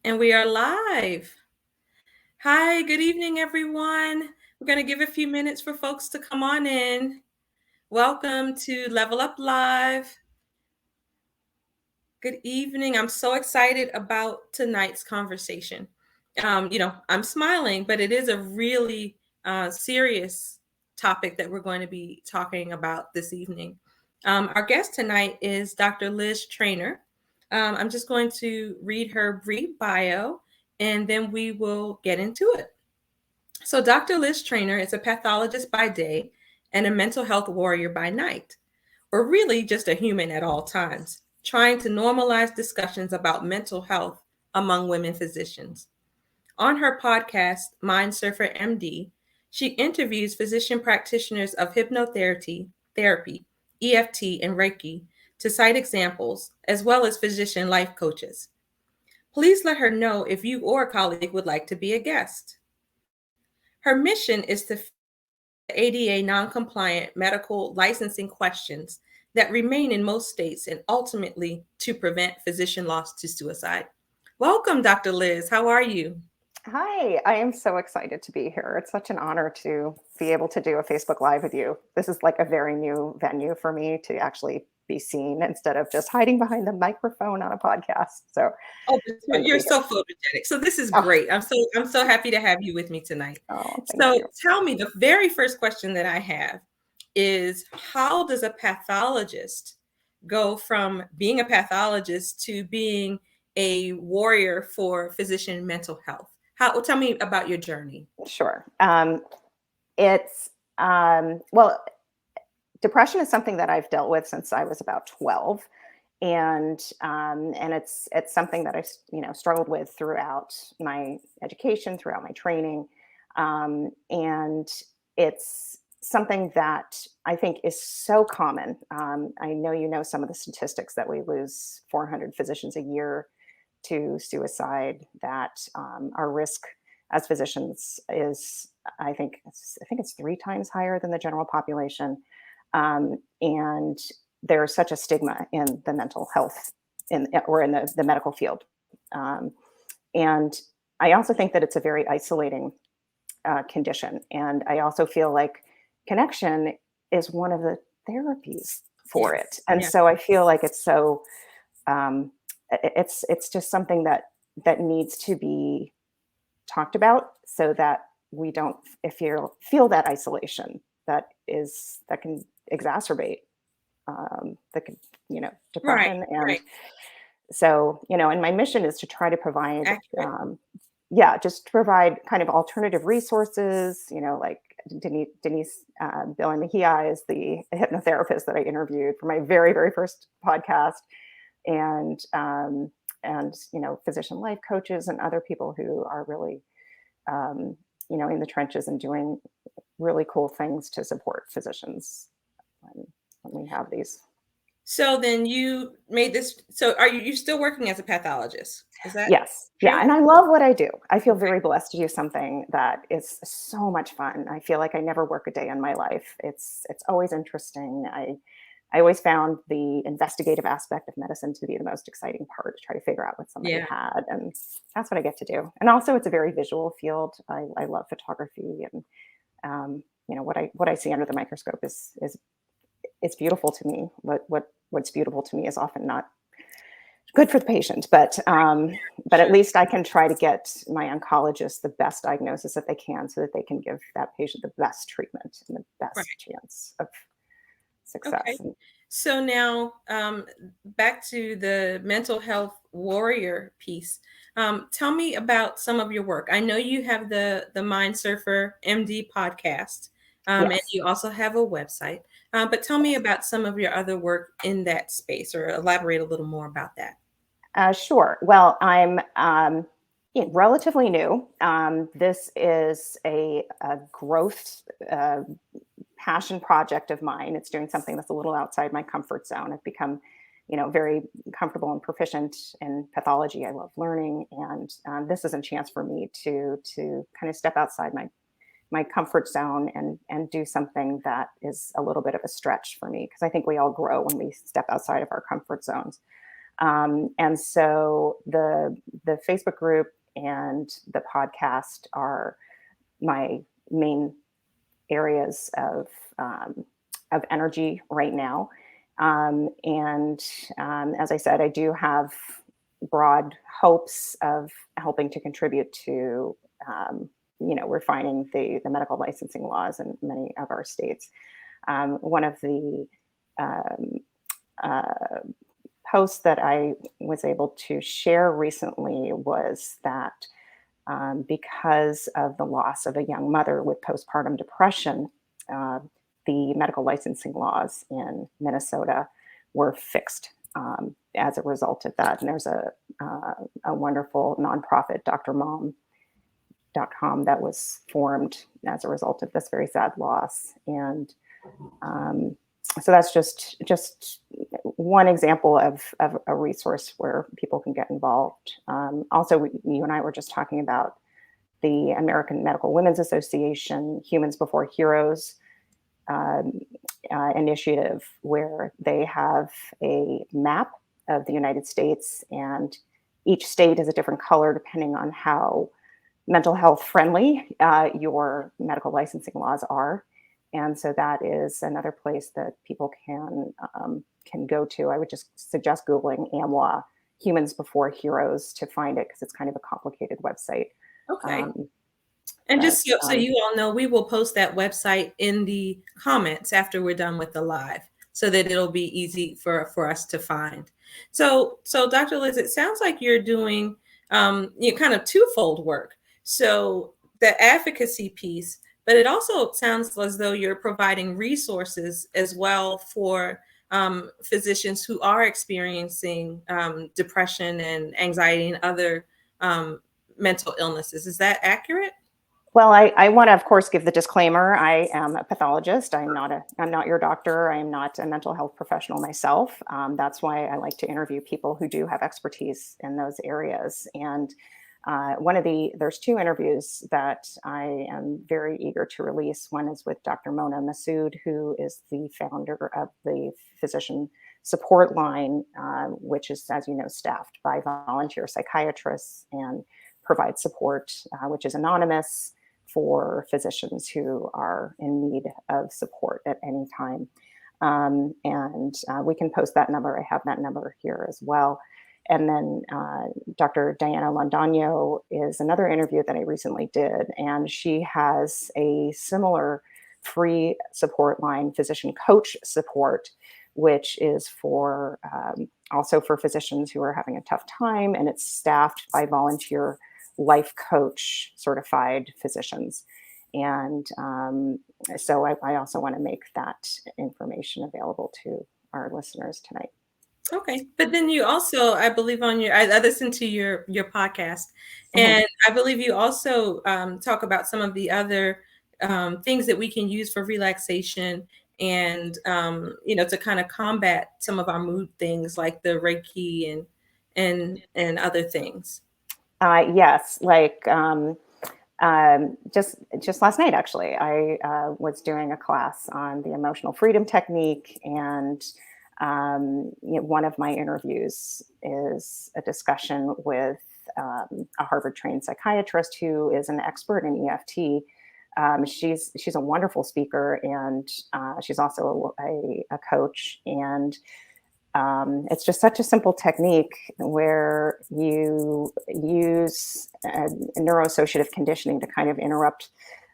And we are live. Hi, good evening, everyone. We're going to give a few minutes for folks to come on in. Welcome to Level Up Live. Good evening. I'm so excited about tonight's conversation. I'm smiling, but it is a really serious topic that we're going to be talking about this evening. Our guest tonight is Dr. Liz Treynor. I'm just going to read her brief bio and then we will get into it. So, Dr. Liz Treynor is a pathologist by day and a mental health warrior by night, or really just a human at all times, trying to normalize discussions about mental health among women physicians. On her podcast, Mind Surfer MD, she interviews physician practitioners of hypnotherapy, EFT, and Reiki to cite examples, as well as physician life coaches. Please let her know if you or a colleague would like to be a guest. Her mission is to ADA non-compliant medical licensing questions that remain in most states and ultimately to prevent physician loss to suicide. Welcome, Dr. Liz. How are you? Hi, I am so excited to be here. It's such an honor to be able to do a Facebook Live with you. This is like a very new venue for me to actually be seen instead of just hiding behind the microphone on a podcast. So, you're so photogenic. So this is oh, great. I'm so happy to have you with me tonight. thank So you. tell me, the very first question that I have is, how does a pathologist go from being a pathologist to being a warrior for physician mental health? Tell me about your journey. Sure. Well, depression is something that I've dealt with since I was about 12. And it's something that I struggled with throughout my education, throughout my training, and it's something that I think is so common. I know some of the statistics that we lose 400 physicians a year to suicide. That our risk as physicians is, I think it's 3 times higher than the general population, and there's such a stigma in the mental health in the medical field. And I also think that it's a very isolating condition. And I also feel like connection is one of the therapies for it. And so I feel like it's so, it's just something that needs to be talked about so that we don't feel that isolation that can exacerbate depression. So, and my mission is to try to provide, just to provide kind of alternative resources, like Denise Billy Mejia is the hypnotherapist that I interviewed for my very, very first podcast, and physician life coaches and other people who are really, in the trenches and doing really cool things to support physicians when we have these. So then you made this. So are you still working as a pathologist? Is that? Yes. True? Yeah. And I love what I do. I feel very blessed to do something that is so much fun. I feel like I never work a day in my life. It's always interesting. I always found the investigative aspect of medicine to be the most exciting part, to try to figure out what somebody had. And that's what I get to do. And also it's a very visual field. I love photography, and what I see under the microscope is it's beautiful to me. What's beautiful to me is often not good for the patient, but at least I can try to get my oncologist the best diagnosis that they can, so that they can give that patient the best treatment and the best chance of success. Okay. So now back to the mental health warrior piece. Tell me about some of your work. I know you have the Mind Surfer MD podcast, and you also have a website. But tell me about some of your other work in that space, or elaborate a little more about that. Sure. Well, I'm relatively new. This is a growth passion project of mine. It's doing something that's a little outside my comfort zone. I've become, very comfortable and proficient in pathology. I love learning, and this is a chance for me to kind of step outside my comfort zone and do something that is a little bit of a stretch for me, because I think we all grow when we step outside of our comfort zones. And so the Facebook group and the podcast are my main areas of energy right now. As I said, I do have broad hopes of helping to contribute to, refining the medical licensing laws in many of our states. One of the posts that I was able to share recently was that because of the loss of a young mother with postpartum depression, uh, the medical licensing laws in Minnesota were fixed as a result of that. And there's a wonderful nonprofit, drmom.com, that was formed as a result of this very sad loss. And so that's just one example of a resource where people can get involved. Also, you and I were just talking about the American Medical Women's Association Humans Before Heroes initiative, where they have a map of the United States, and each state is a different color depending on how mental health friendly your medical licensing laws are. And so that is another place that people can go to. I would just suggest Googling AMWA Humans Before Heroes to find it, because it's kind of a complicated website. Okay. And just so you all know, we will post that website in the comments after we're done with the live, so that it'll be easy for us to find. So Dr. Liz, it sounds like you're doing kind of twofold work. So the advocacy piece, but it also sounds as though you're providing resources as well for physicians who are experiencing depression and anxiety and other mental illnesses. Is that accurate? Well, I want to, of course, give the disclaimer. I am a pathologist. I'm not your doctor. I'm not a mental health professional myself. That's why I like to interview people who do have expertise in those areas. And there's two interviews that I am very eager to release. One is with Dr. Mona Massoud, who is the founder of the Physician Support Line, which is, as you know, staffed by volunteer psychiatrists and provides support, which is anonymous, for physicians who are in need of support at any time. We can post that number. I have that number here as well. And then Dr. Diana Landano is another interview that I recently did, and she has a similar free support line, physician coach support, which is for also for physicians who are having a tough time, and it's staffed by volunteer life coach certified physicians. And so I also want to make that information available to our listeners tonight. Okay. But then you also, I believe I listened to your podcast, and I believe you also talk about some of the other things that we can use for relaxation and, to kind of combat some of our mood things like the Reiki and other things. Yes, like just last night, actually, I was doing a class on the emotional freedom technique, and one of my interviews is a discussion with a Harvard-trained psychiatrist who is an expert in EFT. She's a wonderful speaker, and she's also a coach, and it's just such a simple technique where you use neuroassociative conditioning to kind of interrupt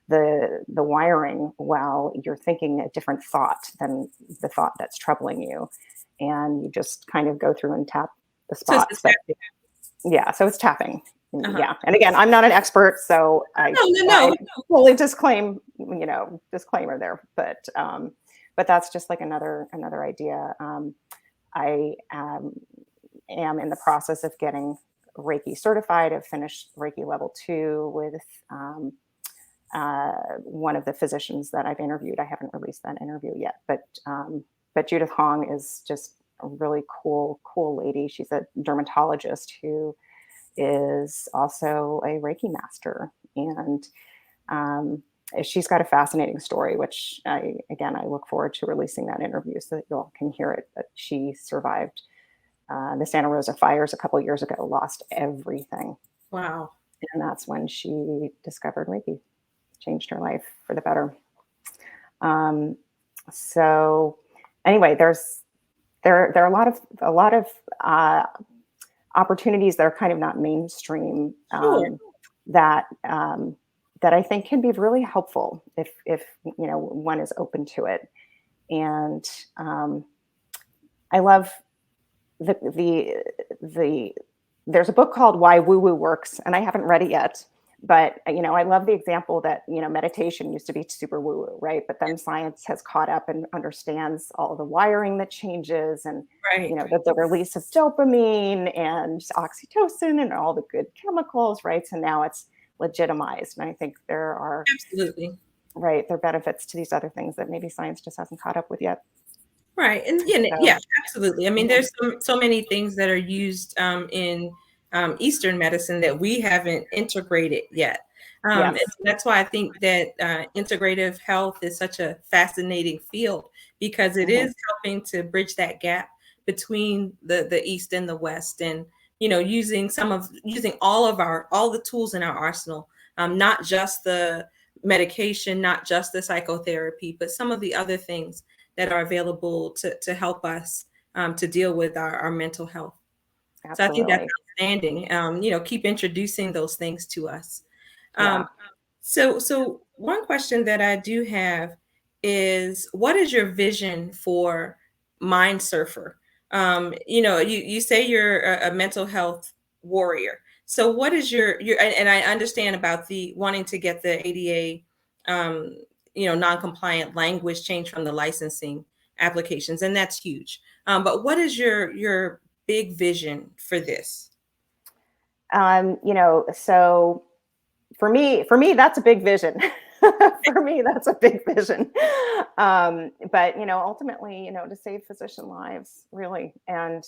the wiring while you're thinking a different thought than the thought that's troubling you. And you just kind of go through and tap the spots. So it's tapping. Uh-huh. Yeah. And again, I'm not an expert, so I fully disclaimer there, but that's just like another idea. I am in the process of getting Reiki certified. I've finished Reiki level 2 with one of the physicians that I've interviewed. I haven't released that interview yet, but Judith Hong is just a really cool lady. She's a dermatologist who is also a Reiki master, and she's got a fascinating story, which I look forward to releasing that interview so that you all can hear it. But she survived the Santa Rosa fires a couple years ago, lost everything. Wow. And that's when she discovered Reiki, changed her life for the better. So anyway, there are a lot of opportunities that are kind of not mainstream, Sure. that that I think can be really helpful if one is open to it. And I love the there's a book called Why Woowoo Works, and I haven't read it yet. But I love the example that meditation used to be super woo-woo, right? But then science has caught up and understands all the wiring that changes, and Right. the release of dopamine and oxytocin and all the good chemicals, right? So now it's legitimized, and I think there are Absolutely. there are benefits to these other things that maybe science just hasn't caught up with yet. Right. And yeah, So absolutely. I mean, mhm. there's so many things that are used in Eastern medicine that we haven't integrated yet. And Yes. that's why I think that integrative health is such a fascinating field, because it Hmm. is helping to bridge that gap between the East and the West, and using all the tools in our arsenal, not just the medication, not just the psychotherapy, but some of the other things that are available to help us to deal with our mental health. So I think that's Absolutely. outstanding. Keep introducing those things to us. Um, Yeah. so one question that I do have is, what is your vision for Mind Surfer? You say you're a mental health warrior. So what is your and I understand about the wanting to get the ADA non-compliant language changed from the licensing applications, and that's huge. But what is your big vision for this? So for me, that's a big vision. For me, that's a big vision. But ultimately, to save physician lives, really. And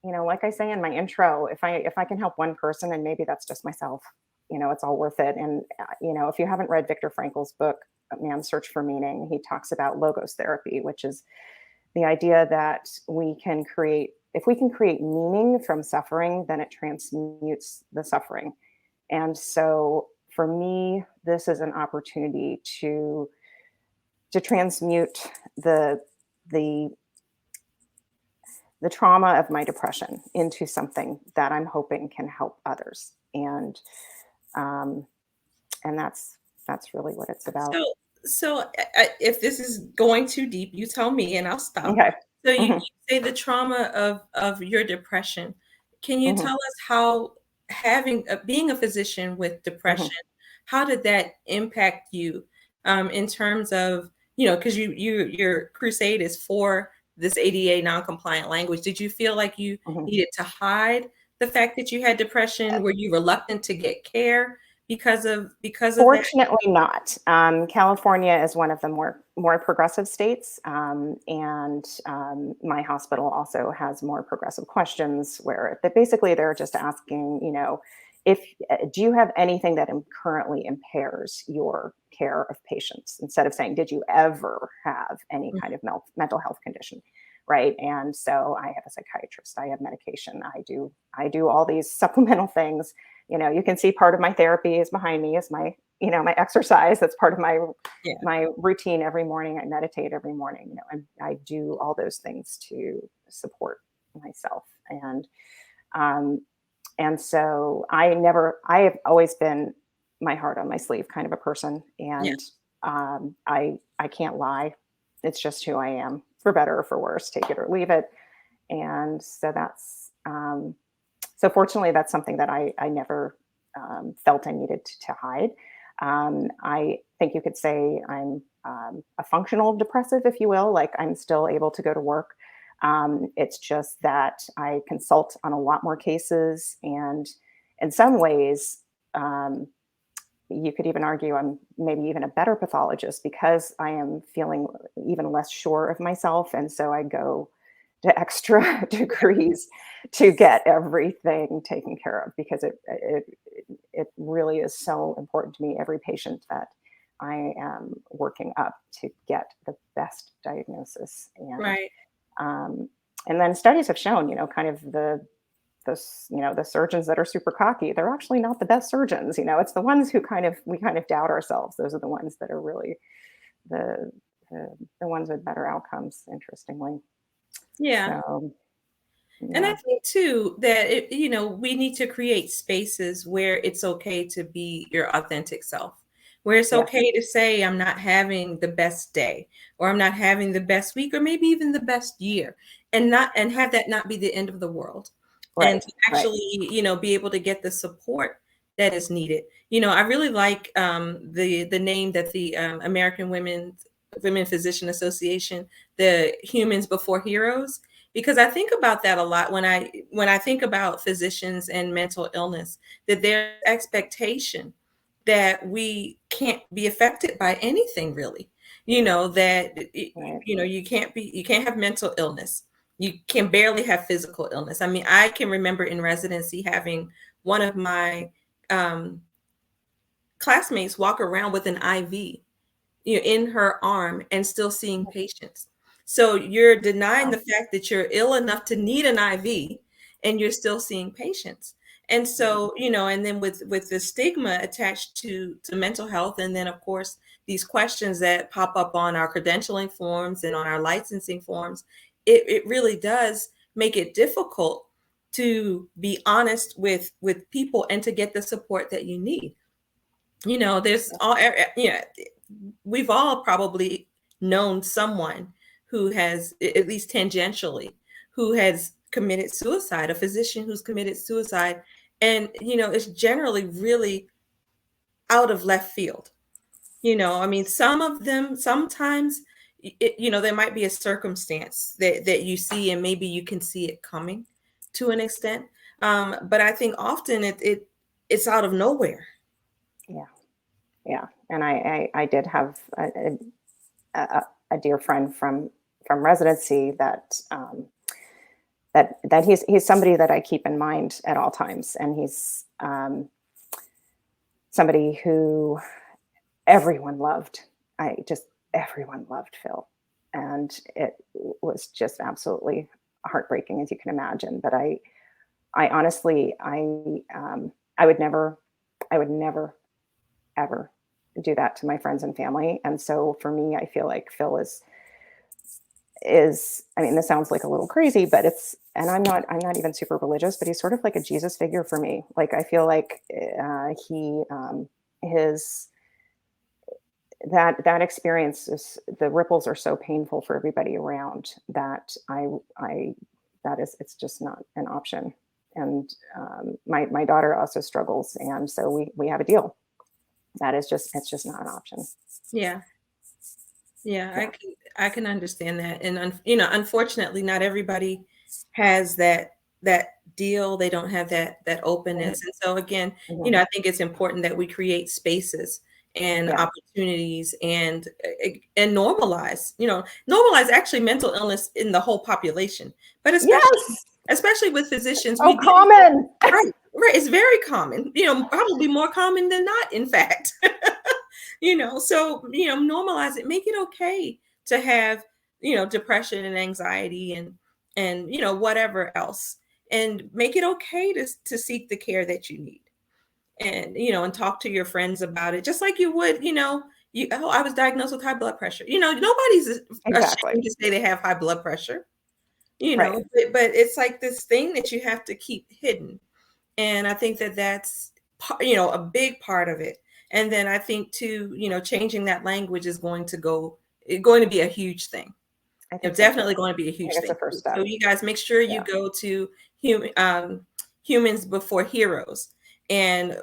like I say in my intro, if I can help one person, and maybe that's just myself, it's all worth it. And if you haven't read Viktor Frankl's book, Man's Search for Meaning, he talks about logos therapy, which is the idea that if we can create meaning from suffering, then it transmutes the suffering. And so for me, this is an opportunity to transmute the the trauma of my depression into something that I'm hoping can help others. Um, and that's really what it's about. So, if this is going too deep, you tell me and I'll stop. Okay. So you Hmm. say the trauma of your depression. Can you Hmm. tell us how having being a physician with Hmm. depression, how did that impact you in terms of, because your crusade is for this ADA non-compliant language. Did you feel like you Hmm. needed to hide the fact that you had depression? Were you reluctant to get care because of that? Fortunately not. California is one of the more progressive states, and my hospital also has more progressive questions where basically they're just asking, if do you have anything that currently impairs your care of patients, instead of saying, did you ever have any kind of mental health condition, right? And so I have a psychiatrist, I have medication, I do all these supplemental things. You can see part of my therapy is behind me, is my exercise. That's part of Yeah. my routine every morning. I meditate every morning, and I do all those things to support myself. Um, and so I have always been my heart on my sleeve kind of a person. Yeah. And I can't lie. It's just who I am, for better or for worse, take it or leave it. And so so fortunately, that's something that I never felt I needed to hide. I think you could say I'm a functional depressive, if you will. Like, I'm still able to go to work. It's just that I consult on a lot more cases, and in some ways, um, you could even argue I'm maybe even a better pathologist because I am feeling even less sure of myself. And so I go to extra degrees to get everything taken care of, because it really is so important to me, every patient that I am working up to get the best diagnosis. And Right. um, And then studies have shown, kind of the surgeons that are super cocky, they're actually not the best surgeons. It's the ones who we kind of doubt ourselves. Those are the ones that are really the the ones with better outcomes, interestingly. Yeah. So And I yeah, think too that we need to create spaces where it's okay to be your authentic self, where it's yeah, okay to say I'm not having the best day, or I'm not having the best week, or maybe even the best year, and have that not be the end of the world, and right, to right. actually be able to get the support that is needed. I really like the name that the American Women Physician Association, the Humans Before Heroes, because I think about that a lot when I think about physicians and mental illness, that there's expectation that we can't be affected by anything really. That Right. you can't have mental illness. You can barely have physical illness. I mean, I can remember in residency having one of my um, classmates walk around with an IV in her arm and still seeing patients. So you're denying Wow. the fact that you're ill enough to need an IV and you're still seeing patients. And so, and then with the stigma attached to mental health, and then of course these questions that pop up on our credentialing forms and on our licensing forms, it really does make it difficult to be honest with people and to get the support that you need. There's all we've all probably known someone who has, at least tangentially, who has committed suicide, a physician who's committed suicide. And it's generally really out of left field. I mean, some of them sometimes there might be a circumstance that you see, and maybe you can see it coming to an extent. But I think often it's out of nowhere. Yeah, yeah. And I did have a dear friend from residency that he's somebody that I keep in mind at all times, and he's somebody who everyone loved. I just Everyone loved Phil, and it was just absolutely heartbreaking, as you can imagine. But I honestly, I would never ever do that to my friends and family. And so for me, I feel like Phil is I mean, this sounds like a little crazy, but and I'm not even super religious, but he's sort of like a Jesus figure for me. Like, I feel like he his that experience is the ripples are so painful for everybody around that I that is it's just not an option. And my daughter also struggles, and so we have a deal. That is just It's just not an option. Yeah. Yeah, I Yeah. can I can understand that, and unfortunately, not everybody has that deal. They don't have that Mhm. openness, and so again, Mhm. I think it's important that we create spaces and Yeah. opportunities, and normalize actually mental illness in the whole population, but Yes. especially with physicians, So we deal with common. right, right. It's very common, probably more common than not, in fact. So normalize it, make it okay to have depression and anxiety, and whatever else, and make it okay to seek the care that you need, and talk to your friends about it, just like you would, oh, I was diagnosed with high blood pressure. Nobody's Exactly. ashamed to say they have high blood pressure, Right. but it's like this thing that you have to keep hidden. And I think that that's a big part of it. And then I think too, changing that language is going to be a huge thing. I think so too. Definitely going to be a I think huge it's the thing. first So step. you guys make sure you Yeah. go to Humans Before Heroes, and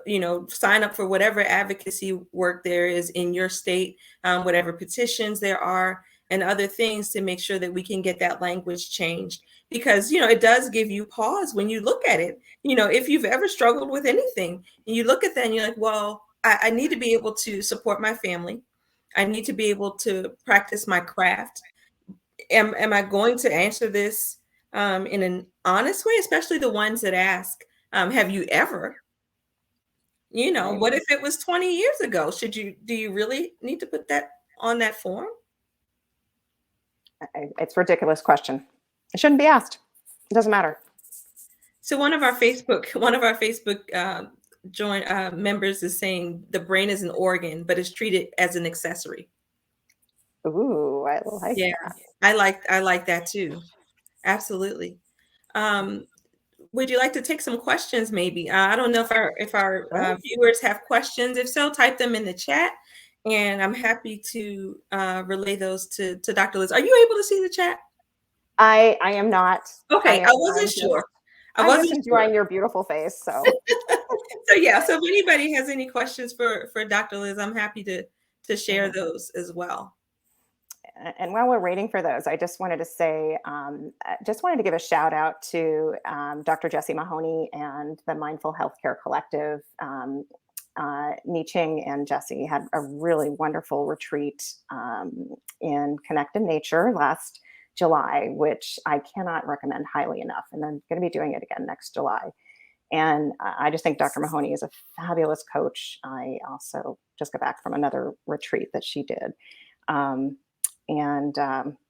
sign up for whatever advocacy work there is in your state, whatever petitions there are, and other things, to make sure that we can get that language changed, because it does give you pause when you look at it. If you've ever struggled with anything and you look at that and you're like, well, I need to be able to support my family, I need to be able to practice my craft. Am I going to answer this in an honest way, especially the ones that ask, have you ever? Right. What if it was 20 years ago? Do you really need to put that on that form? It's a ridiculous question. It shouldn't be asked. It doesn't matter. So one of our Facebook join members is saying the brain is an organ, but is treated as an accessory. Ooh, I like Yeah, that. I like that too. Absolutely. Um, would you like to take some questions? Maybe I don't know if our Sure. viewers have questions. If so, type them in the chat, and I'm happy to relay those to Dr. Liz. Are you able to see the chat? I am not. I Okay, am. I wasn't I'm sure. just. I I'm just wasn't sure. enjoying your beautiful face. So. So yeah, so if anybody has any questions for Dr. Liz, I'm happy to share Mhm. those as well. And while we're waiting for those, I just wanted to say, just wanted to give a shout out to Dr. Jesse Mahoney and the Mindful Healthcare Collective. Niching and Jesse had a really wonderful retreat in Connected Nature last July, which I cannot recommend highly enough. And I'm going to be doing it again next July. And I just think Dr. Mahoney is a fabulous coach. I also just got back from another retreat that she did. Um, and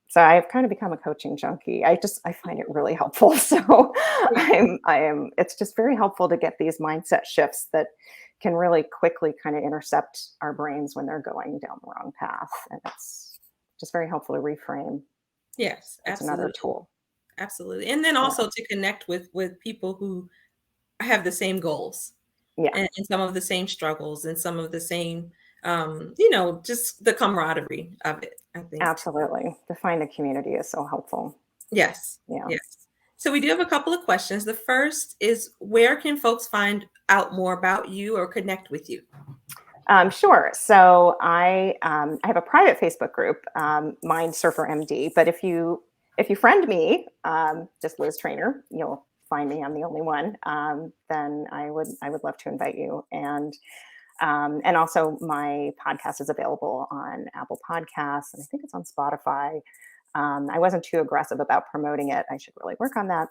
so I've kind of become a coaching junkie. I find it really helpful. So it's just very helpful to get these mindset shifts that can really quickly kind of intercept our brains when they're going down the wrong path. And it's just very helpful to reframe. Yes, It's another absolutely. tool. Absolutely. And then Yeah. also to connect with people who have the same goals Yeah. and some of the same struggles and some of the same just the camaraderie of it, I think. Absolutely. To find a community is so helpful. Yes. Yeah. Yes. So we do have a couple of questions. The first is, where can folks find out more about you or connect with you? Sure. So I have a private Facebook group, Mind Surfer MD. But if you friend me, just Liz Treynor, you'll find me. I'm the only one. Then I would love to invite you. And also my podcast is available on Apple Podcasts, and I think it's on Spotify. I wasn't too aggressive about promoting it. I should really work on that.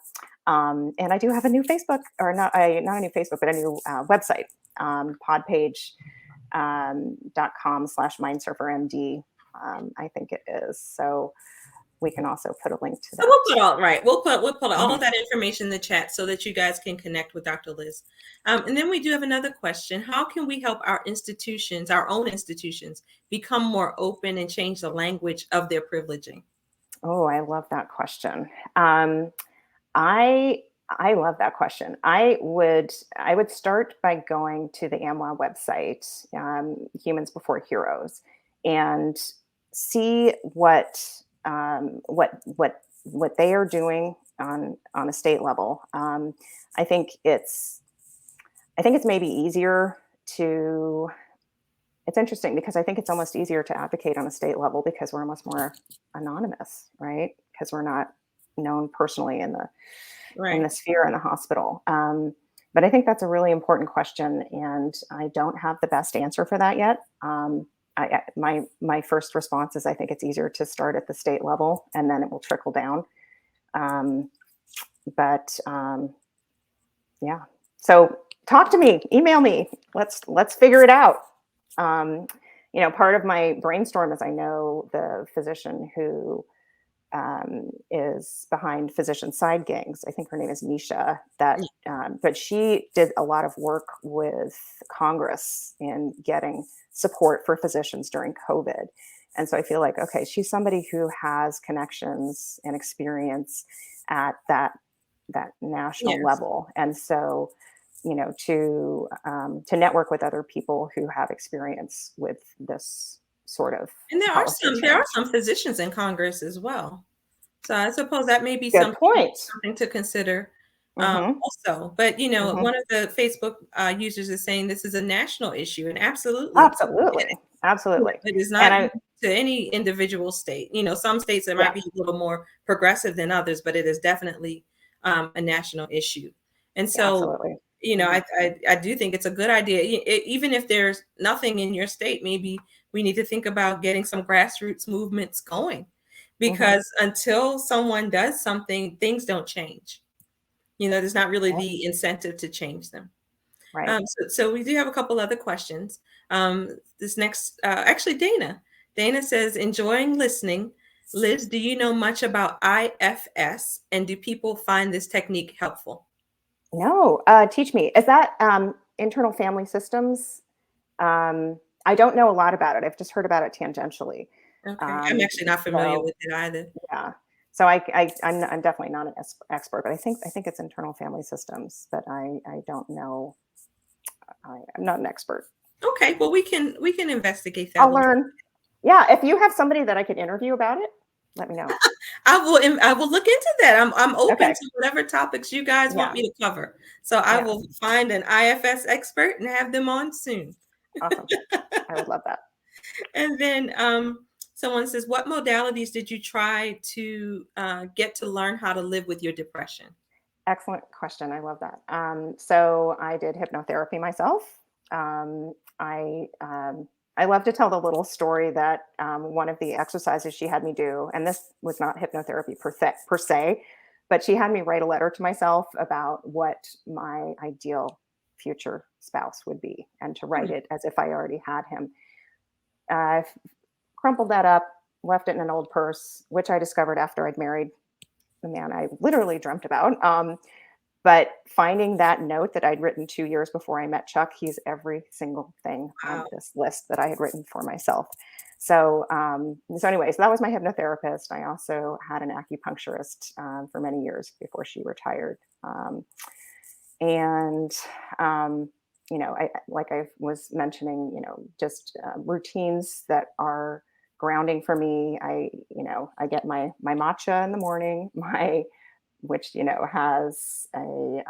And I do have a new Facebook, or not a new Facebook, but a new website, podpage .com/mindsurfermd. I think it is. So we can also put a link to So that. we'll put all of Mhm. that information in the chat so that you guys can connect with Dr. Liz. And then we do have another question. How can we help our own institutions, become more open and change the language of their privileging? Oh, I love that question. I love that question. I would start by going to the AMWA website, Humans Before Heroes, and see what they are doing on a state level. I think it's maybe easier to. It's interesting because I think it's almost easier to advocate on a state level because we're almost more anonymous, right? Because we're not known personally in the Right. sphere in the hospital. But I think that's a really important question, and I don't have the best answer for that yet. My first response is I think it's easier to start at the state level, and then it will trickle down. Um, but yeah, so talk to me, email me. Let's figure it out. Um, part of my brainstorm is I know the physician who is behind Physician Side Gangs. I think her name is Nisha. But she did a lot of work with Congress in getting support for physicians during COVID. And so I feel like, okay, she's somebody who has connections and experience at that national Yes. level. And so, to network with other people who have experience with this sort of And there are policy some there are change. some physicians in Congress as well. So I suppose that may be Good something point. to consider Hmm. also. But Hmm. one of the Facebook users is saying this is a national issue, and absolutely, Absolutely. Absolutely. it is And not I, unique to any individual state. Some states that yeah, might be a little more progressive than others, but it is definitely a national issue. And so, absolutely. Hmm. I do think it's a good idea. Even if there's nothing in your state, maybe we need to think about getting some grassroots movements going, Hmm. because until someone does something, things don't change. There's not really Right. the incentive to change them. Right. So we do have a couple other questions. This next, actually, Dana. Dana says, enjoying listening. Liz, do you know much about IFS, and do people find this technique helpful? No, teach me. Is that internal family systems? I don't know a lot about it. I've just heard about it tangentially. Okay, I'm Um, actually not familiar so with it either. yeah, so I'm definitely not an expert, but I think it's internal family systems, but I don't know. I'm not an expert. Okay, well we can investigate that a I'll little. learn. Yeah, if you have somebody that I could interview about it, let me know. I will look into that. I'm open Okay. to whatever topics you guys want Yeah. me to cover. So I Yeah. will find an IFS expert and have them on soon. Awesome. I would love that. And then someone says, "What modalities did you try to get to learn how to live with your depression?" Excellent question. I love that. So I did hypnotherapy myself. Um, I I love to tell the little story that one of the exercises she had me do, and this was not hypnotherapy per se, but she had me write a letter to myself about what my ideal future spouse would be, and to write Hmm. it as if I already had him. I crumpled that up, left it in an old purse, which I discovered after I'd married the man I literally dreamt about. But finding that note that I'd written 2 years before I met Chuck, he's every single thing on Wow. this list that I had written for myself. So anyway, so that was my hypnotherapist. I also had an acupuncturist for many years before she retired. And like I was mentioning, just routines that are grounding for me. I get my matcha in the morning, my which has a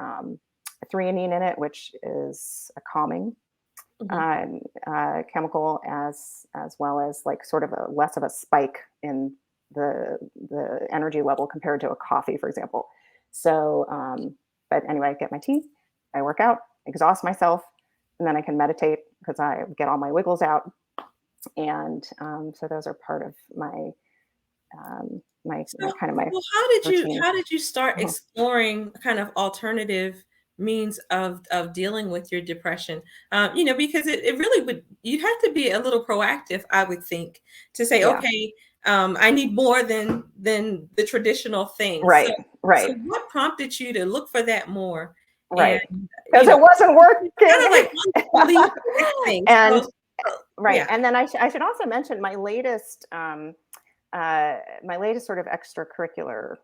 threonine in it, which is a calming Mhm. chemical, as well as like sort of a less of a spike in the energy level compared to a coffee, for example. So, but anyway, I get my tea, I work out, exhaust myself, and then I can meditate because I get all my wiggles out. And so those are part of my So, kind of my well, routine. how did you start Mhm. exploring kind of alternative means of dealing with your depression? Because it really would you'd have to be a little proactive, I would think, to say, Yeah. okay, I need more than the traditional thing. So, Right. Right. what prompted you to look for that more? And Right. Because it wasn't it's kind of working. like one lead to the next thing. And right. Yeah. And then I should also mention my latest sort of extracurricular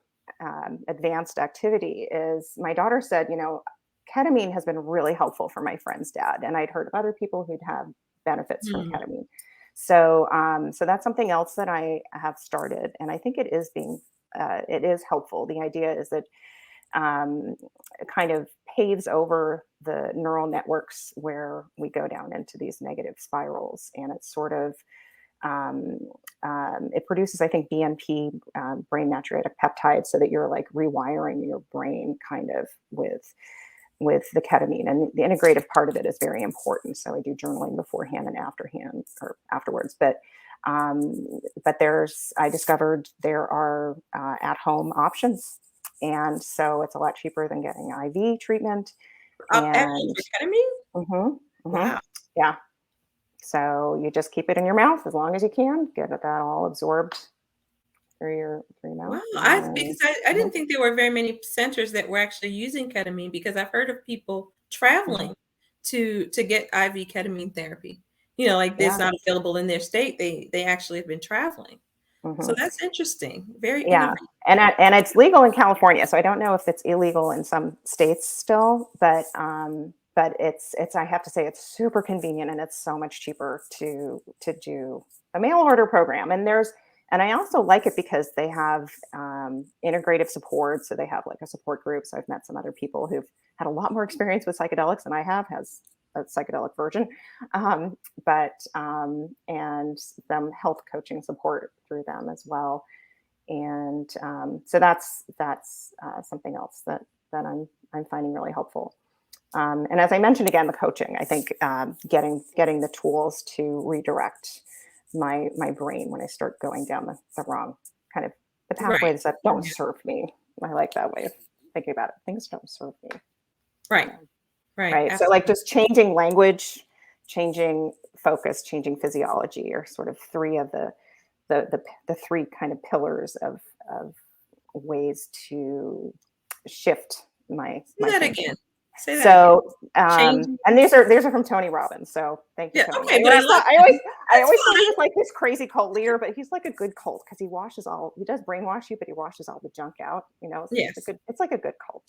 advanced activity is my daughter said, ketamine has been really helpful for my friend's dad. And I'd heard of other people who'd have benefits from Mm, ketamine. So that's something else that I have started. And I think it is helpful. The idea is that um, kind of paves over the neural networks where we go down into these negative spirals. And it's sort of, um, it produces, I think, BNP, brain natriuretic peptides, so that you're like rewiring your brain kind of with the ketamine. And the integrative part of it is very important. So I do journaling beforehand and afterhand or afterwards. But I discovered there are at-home options, and so it's a lot cheaper than getting IV treatment. actually, And for ketamine? mhm, mhm, Wow. yeah, so you just keep it in your mouth as long as you can, get that all absorbed through your Wow, mouth, because and I mhm, didn't think there were very many centers that were actually using ketamine because I've heard of people mhm, traveling to get IV ketamine therapy. Like it's yeah, not available in their state. They actually have been traveling. So mhm, that's interesting. Very yeah, innovative. and it's legal in California, so I don't know if it's illegal in some states still, but it's I have to say it's super convenient, and it's so much cheaper to do a mail order program. And I also like it because they have integrative support, so they have like a support group. So I've met some other people who've had a lot more experience with psychedelics than I have, has a psychedelic version, and some health coaching support through them as well. And so that's something else that I'm finding really helpful. And as I mentioned again, the coaching, I think getting the tools to redirect my brain when I start going down the wrong kind of the Right. pathways that don't Yeah. serve me. I like that way of thinking about it. Things don't serve me, Right. Right. right? So like Absolutely. just changing language, changing focus, changing physiology are sort of three of the the three kind of pillars of ways to shift my Say that thinking. again. Say that So, Changing. and these are from Tony Robbins. So thank you, Yeah. Tony. Okay. But I love. I always That's thought he fine. was like this crazy cult leader, but he's like a good cult because he does brainwash you, but he washes all the junk out. You know, so Yes. it's like a good cult.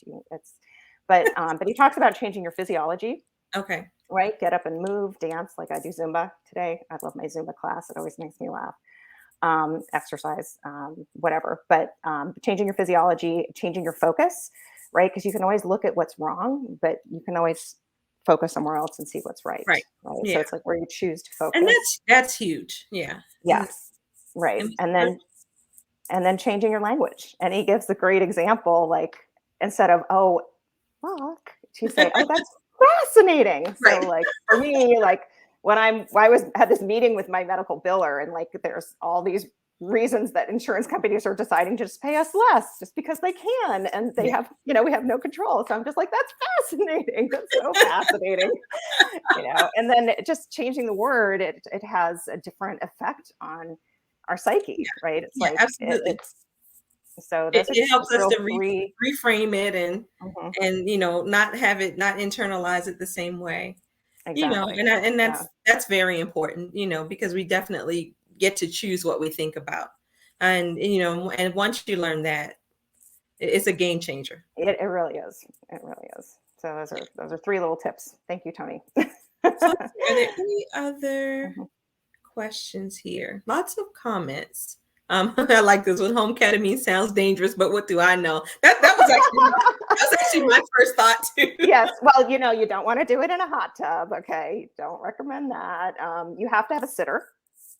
But he talks about changing your physiology, Okay. right? Get up and move, dance. Like I do Zumba today. I love my Zumba class. It always makes me laugh. Exercise, whatever. But changing your physiology, changing your focus, right? Because you can always look at what's wrong, but you can always focus somewhere else and see what's right. Right. Right. Yeah. So it's like where you choose to focus. And that's huge. Yeah. Yes. Right. And then changing your language. And he gives the great example, like instead of, oh, fuck, to say, oh, that's fascinating. Right. So like for me, like when I had this meeting with my medical biller, and like there's all these reasons that insurance companies are deciding to just pay us less just because they can, and they have, we have no control. So I'm just like, that's fascinating. That's so fascinating. And then just changing the word, it has a different effect on our psyche, right? It's like absolutely. So it helps us to three. reframe it and not internalize it the same way. Exactly. And that's very important, because we definitely get to choose what we think about. And and once you learn that, it's a game changer. It really is. It really is. So those are three little tips. Thank you, Tony. So are there any other questions here? Lots of comments. I like this one. Home ketamine sounds dangerous, but what do I know? That was actually my first thought too. Yes. Well, you don't want to do it in a hot tub. Okay. Don't recommend that. You have to have a sitter,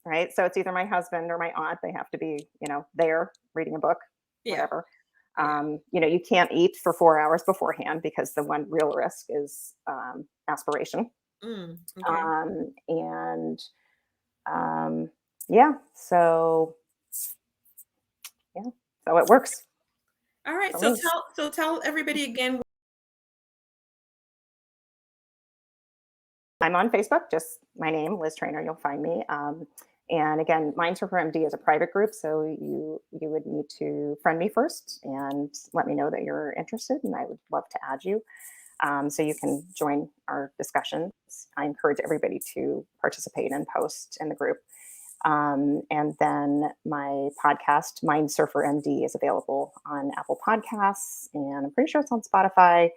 right? So it's either my husband or my aunt. They have to be, there reading a book, whatever. You can't eat for 4 hours beforehand because the one real risk is aspiration. Okay. So it works. All right. So tell everybody again. I'm on Facebook, just my name, Liz Treynor. You'll find me. And again, Mindsurfer MD is a private group, so you would need to friend me first and let me know that you're interested, and I would love to add you. So you can join our discussions. I encourage everybody to participate and post in the group. And then my podcast, Mindsurfer MD, is available on Apple Podcasts, and I'm pretty sure it's on Spotify.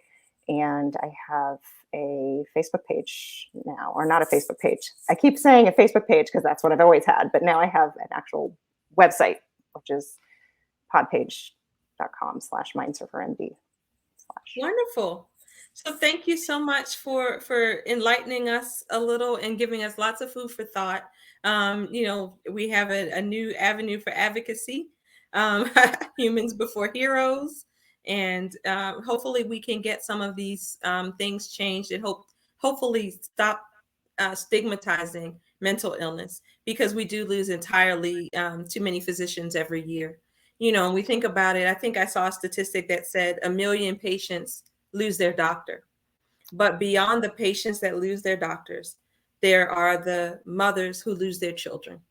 And I have a Facebook page now, or not a Facebook page. I keep saying a Facebook page because that's what I've always had, but now I have an actual website, which is podpage.com/mindsurfermd. Wonderful. So thank you so much for enlightening us a little and giving us lots of food for thought. We have a new avenue for advocacy, humans before heroes. And hopefully we can get some of these things changed and hopefully stop stigmatizing mental illness, because we do lose entirely too many physicians every year. When we think about it, I think I saw a statistic that said 1 million patients lose their doctor. But beyond the patients that lose their doctors, there are the mothers who lose their children.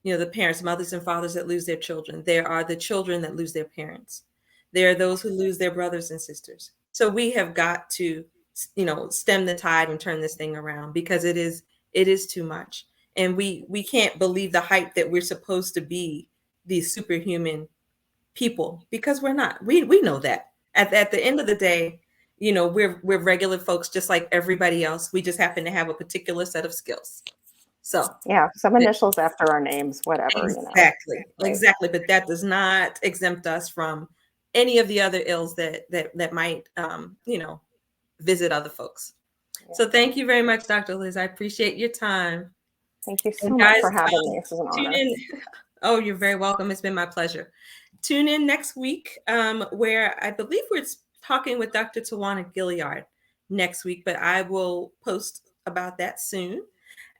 The parents, mothers and fathers that lose their children. There are the children that lose their parents. There are those who lose their brothers and sisters. So we have got to, stem the tide and turn this thing around, because it is too much. And we can't believe the hype that we're supposed to be these superhuman people, because we're not. We know that. At the end of the day, we're regular folks just like everybody else. We just happen to have a particular set of skills. So yeah, some initials after our names, whatever. Exactly. Right. Exactly. But that does not exempt us from any of the other ills that might visit other folks. Yeah. So thank you very much, Dr. Liz. I appreciate your time. Thank you so much for having me. This is an honor. Oh, you're very welcome. It's been my pleasure. Tune in next week, where I believe we're talking with Dr. Tawana Gilliard next week, but I will post about that soon.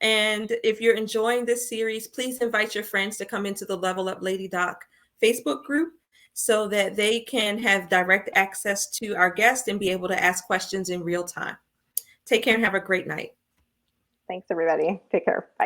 And if you're enjoying this series, please invite your friends to come into the Level Up Lady Doc Facebook group so that they can have direct access to our guest and be able to ask questions in real time. Take care and have a great night. Thanks, everybody. Take care. Bye.